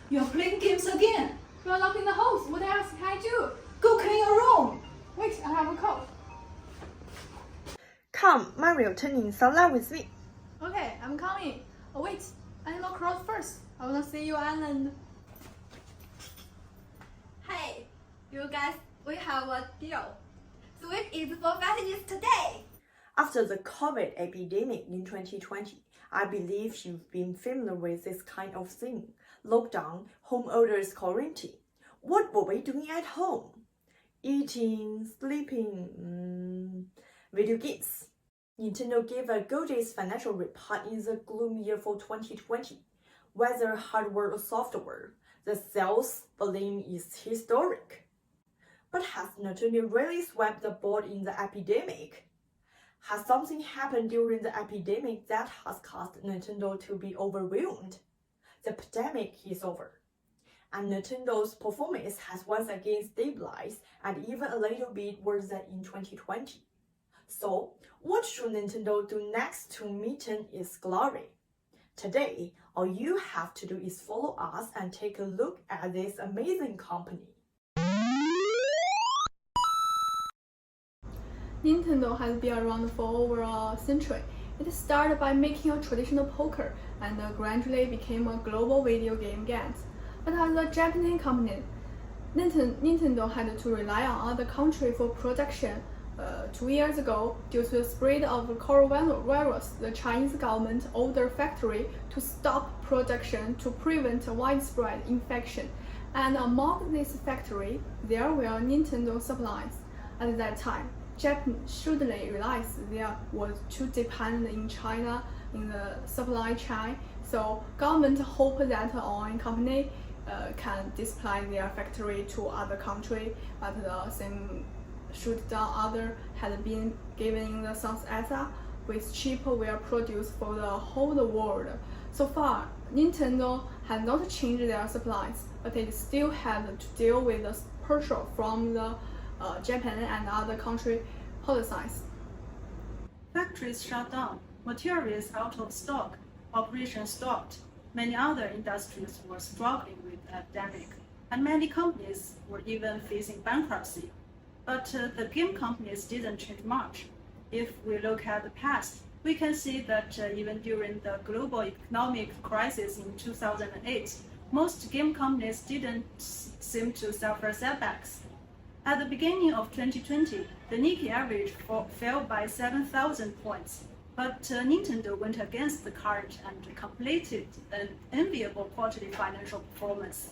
You're playing games again. You're locked in the house. What else can I do? Go clean your room. Wait, I have a call. Come, Mario, turn in sunlight with me. Okay, I'm coming. Oh, wait, Animal Cross first. I wanna see your island. Hey, you guys, we have a deal. Sweet is for families today. After the COVID epidemic in 2020, I believe you've been familiar with this kind of thing. Lockdown, home orders quarantine. What were we doing at home? Eating, sleeping, video games. Nintendo gave a gorgeous financial report in the gloom year for 2020. Whether hardware or software, the sales volume is historic. But has Nintendo really swept the board in the epidemic? Has something happened during the epidemic that has caused Nintendo to be overwhelmed? The pandemic is over, and Nintendo's performance has once again stabilized and even a little bit worse than in 2020. So, what should Nintendo do next to maintain its glory? Today, all you have to do is follow us and take a look at this amazing company. Nintendo has been around for over a century. It started by making a traditional poker and gradually became a global video game giant. But as a Japanese company, Nintendo had to rely on other countries for production. 2 years ago, due to the spread of coronavirus, the Chinese government ordered factory to stop production to prevent widespread infection. And among these factories, there were Nintendo supplies. At that time, Japan shrewdly realized there was too dependent in China in the supply chain, so government hoped that online company can display their factory to other countries, but the same shoot down other had been given in the South Asia, with cheaper were produced for the whole world. So far, Nintendo had not changed their supplies, but it still had to deal with the pressure from the Japan and other country policies. Factories shut down, materials out of stock, operations stopped. Many other industries were struggling with the epidemic, and many companies were even facing bankruptcy. But the game companies didn't change much. If we look at the past, we can see that even during the global economic crisis in 2008, most game companies didn't seem to suffer setbacks. At the beginning of 2020, the Nikkei average fell by 7,000 points, but Nintendo went against the current and completed an enviable quarterly financial performance.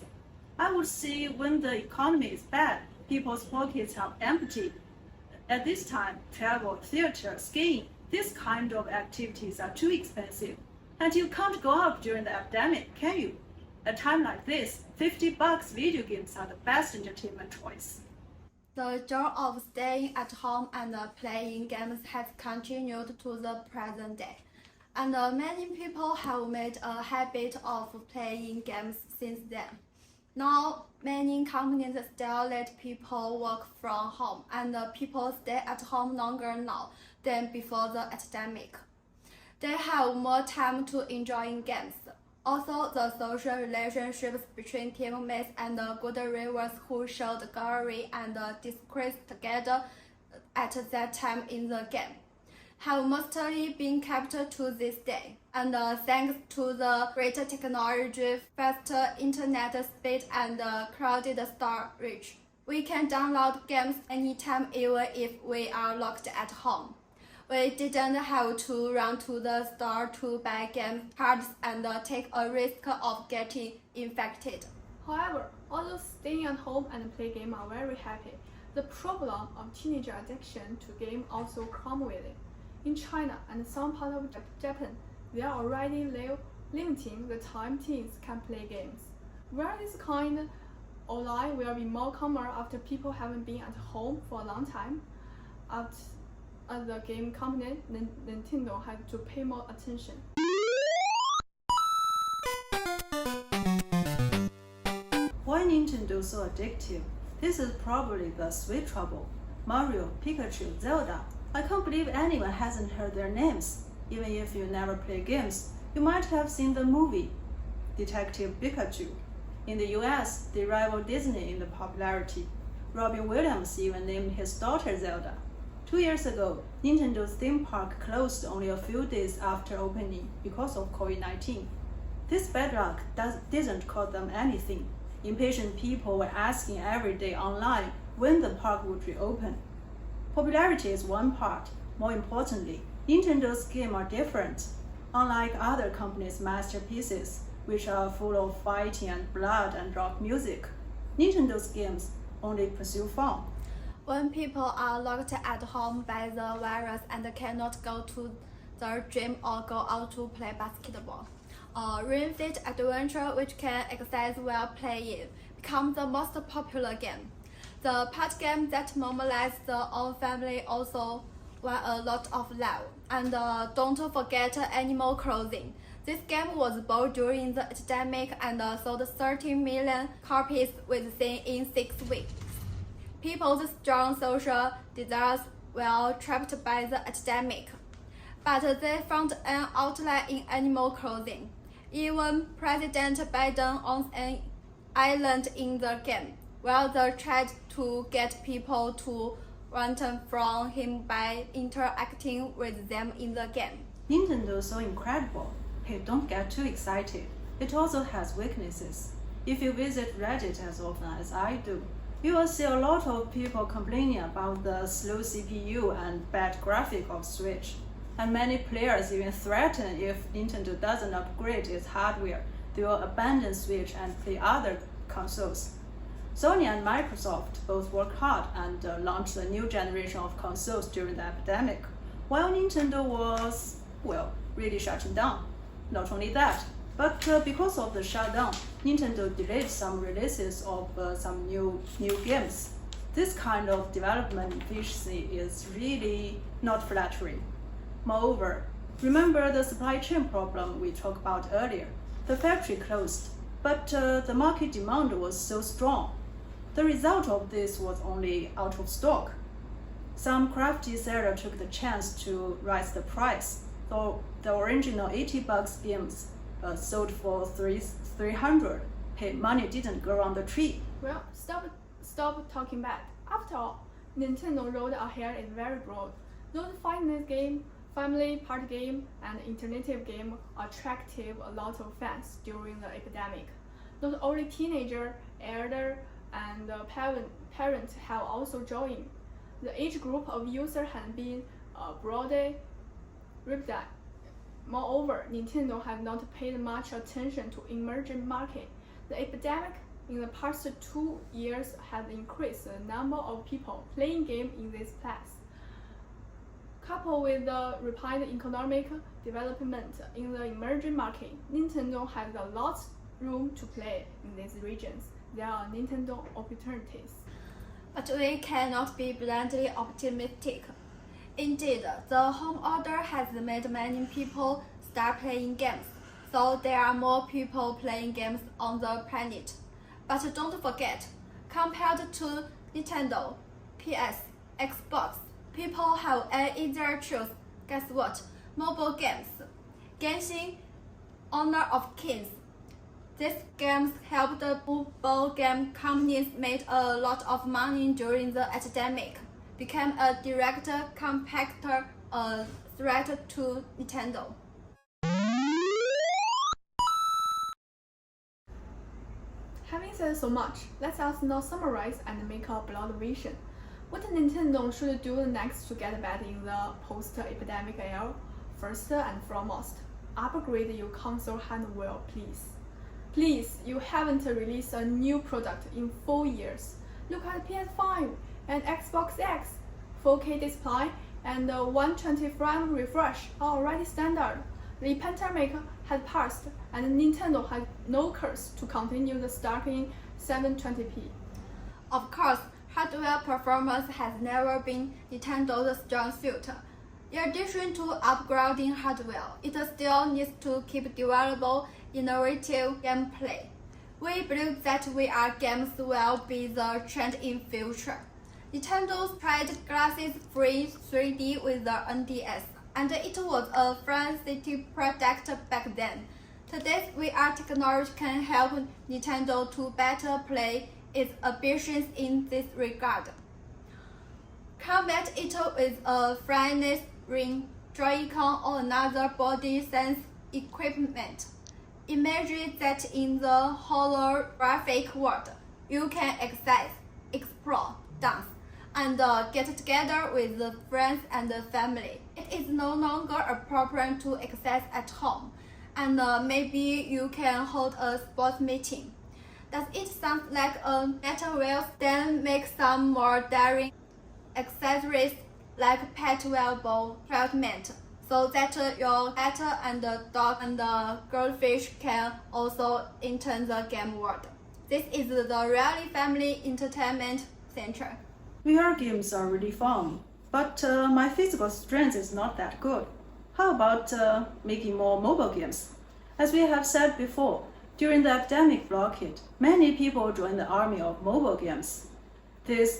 I would say when the economy is bad, people's pockets are empty. At this time, travel, theater, skiing, these kind of activities are too expensive. And you can't go out during the epidemic, can you? At a time like this, $50 video games are the best entertainment choice. The joy of staying at home and playing games has continued to the present day. And many people have made a habit of playing games since then. Now, many companies still let people work from home, and people stay at home longer now than before the epidemic. They have more time to enjoy games. Also, the social relationships between teammates and good rivals who showed glory and disgrace together at that time in the game have mostly been kept to this day. And thanks to the greater technology, faster internet speed, and crowded storage, we can download games anytime, even if we are locked at home. We didn't have to run to the store to buy game cards and take a risk of getting infected. However, although staying at home and play game are very happy, the problem of teenager addiction to game also come with it. In China and some parts of Japan, they are already limiting the time teens can play games. Where this kind online will be more common after people haven't been at home for a long time. As the game company, Nintendo had to pay more attention. Why Nintendo so addictive? This is probably the sweet trouble. Mario, Pikachu, Zelda. I can't believe anyone hasn't heard their names. Even if you never play games, you might have seen the movie Detective Pikachu. In the US, they rival Disney in the popularity. Robin Williams even named his daughter Zelda. 2 years ago, Nintendo's theme park closed only a few days after opening because of COVID-19. This bad luck didn't cost them anything. Impatient people were asking every day online when the park would reopen. Popularity is one part. More importantly, Nintendo's games are different. Unlike other companies' masterpieces, which are full of fighting and blood and rock music, Nintendo's games only pursue fun. When people are locked at home by the virus and cannot go to the gym or go out to play basketball, Ring Fit Adventure, which can exercise while playing, becomes the most popular game. The party game that normalizes the whole family also won a lot of love. And don't forget Animal Crossing. This game was born during the epidemic and sold 30 million copies within 6 weeks. People's strong social desires were trapped by the epidemic, but they found an outlet in Animal Crossing. Even President Biden owns an island in the game, where they tried to get people to run from him by interacting with them in the game. Nintendo is so incredible. Hey, don't get too excited. It also has weaknesses. If you visit Reddit as often as I do, you will see a lot of people complaining about the slow CPU and bad graphics of Switch. And many players even threaten if Nintendo doesn't upgrade its hardware, they will abandon Switch and play other consoles. Sony and Microsoft both worked hard and launched a new generation of consoles during the epidemic, while Nintendo was, really shutting down. Not only that, but because of the shutdown, Nintendo delayed some releases of some new games. This kind of development efficiency is really not flattering. Moreover, remember the supply chain problem we talked about earlier. The factory closed, but the market demand was so strong. The result of this was only out of stock. Some crafty seller took the chance to raise the price, so the original $80 games sold for $300. Hey, money didn't grow on the tree. Well, stop talking bad. After all, Nintendo road ahead is very broad. Those fitness game, family party game, and interactive game attracted a lot of fans during the epidemic. Not only teenagers, elder, and parents have also joined. The age group of users has been broadly represented. Moreover, Nintendo has not paid much attention to emerging market. The epidemic in the past 2 years has increased the number of people playing games in this class. Coupled with the rapid economic development in the emerging market, Nintendo has a lot room to play in these regions. There are Nintendo opportunities. But we cannot be blindly optimistic. Indeed, the home order has made many people start playing games, so there are more people playing games on the planet. But don't forget, compared to Nintendo, PS, Xbox, people have an easier choice. Guess what? Mobile games. Genshin, Honor of Kings. These games helped the mobile game companies made a lot of money during the epidemic, became a direct competitor, a threat to Nintendo. Having said so much, let us now summarize and make a broad vision. What Nintendo should do next to get back in the post-epidemic era? First and foremost, upgrade your console hardware, please. Please, you haven't released a new product in 4 years. Look at PS5 and Xbox X. 4K display and 120 frame refresh are already standard. The pandemic has passed and Nintendo has no curse to continue the stock in 720p. Of course, hardware performance has never been Nintendo's strong suit. In addition to upgrading hardware, it still needs to keep developing innovative gameplay. We believe that VR games will be the trend in future. Nintendo tried glasses-free 3D with the NDS, and it was a fantastic product back then. Today's VR technology can help Nintendo to better play its ambitions in this regard. Combat it with a fitness ring, Joy-Con, or another body sense equipment. Imagine that in the holographic world, you can access, explore, dance, and get together with the friends and the family. It is no longer appropriate to access at home, and maybe you can hold a sports meeting. Does it sound like a better wheels? Then make some more daring accessories like pet wearable treatment, so that your cat and dog and goldfish can also enter the game world. This is the Really Family Entertainment Center. VR games are really fun, but my physical strength is not that good. How about making more mobile games? As we have said before, during the epidemic blockade, many people joined the army of mobile games. There's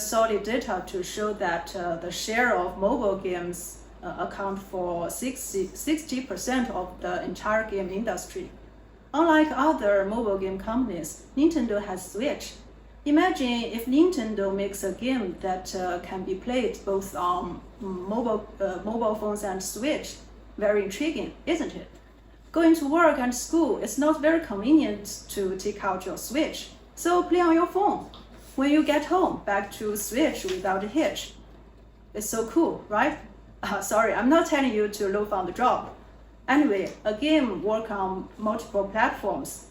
solid data to show that the share of mobile games account for 60% of the entire game industry. Unlike other mobile game companies, Nintendo has Switch. Imagine if Nintendo makes a game that can be played both on mobile phones and Switch. Very intriguing, isn't it? Going to work and school is not very convenient to take out your Switch, so play on your phone. When you get home, back to Switch without a hitch. It's so cool, right? Sorry, I'm not telling you to loaf on the job. Anyway, a game work on multiple platforms,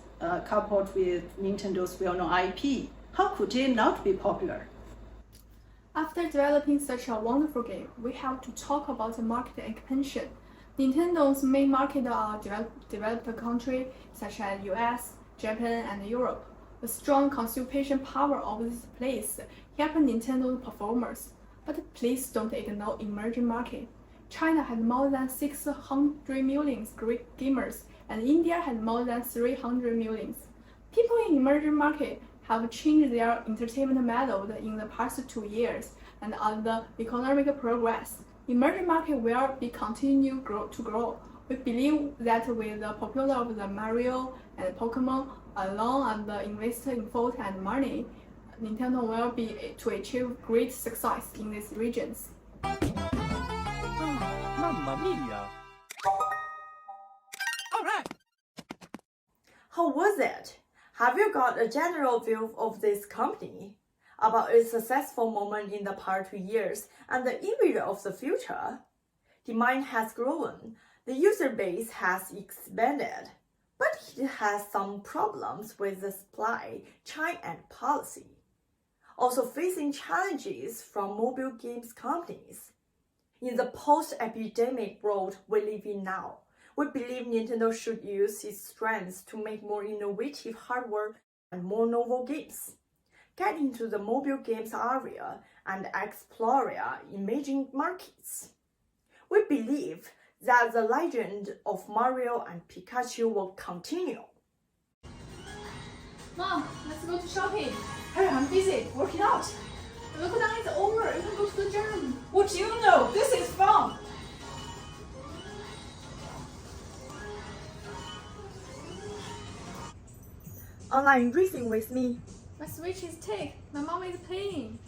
coupled with Nintendo's well-known IP. How could it not be popular? After developing such a wonderful game, we have to talk about the market expansion. Nintendo's main market are developed countries such as US, Japan, and Europe. The strong consumption power of this place helped Nintendo's performers. But please don't ignore emerging market. China has more than 600 million gamers, and India has more than 300 million. People in emerging market have changed their entertainment method in the past 2 years, and as the economic progress, emerging market will be continue to grow. We believe that with the popularity of the Mario and Pokemon, along and the invest in effort and money, Nintendo will be to achieve great success in these regions. Mamma mia! All right. How was it? Have you got a general view of this company? About its successful moment in the past 2 years and the image of the future? Demand has grown, the user base has expanded, but it has some problems with the supply chain and policy. Also facing challenges from mobile games companies. In the post-epidemic world we live in now, we believe Nintendo should use its strengths to make more innovative hardware and more novel games. Get into the mobile games area and explore emerging markets. We believe that the legend of Mario and Pikachu will continue. Mom, let's go to shopping. Hey, I'm busy working out. The lockdown is over. You can go to the gym. What do you know? This is fun. Online racing with me. My Switch is take. My mom is playing.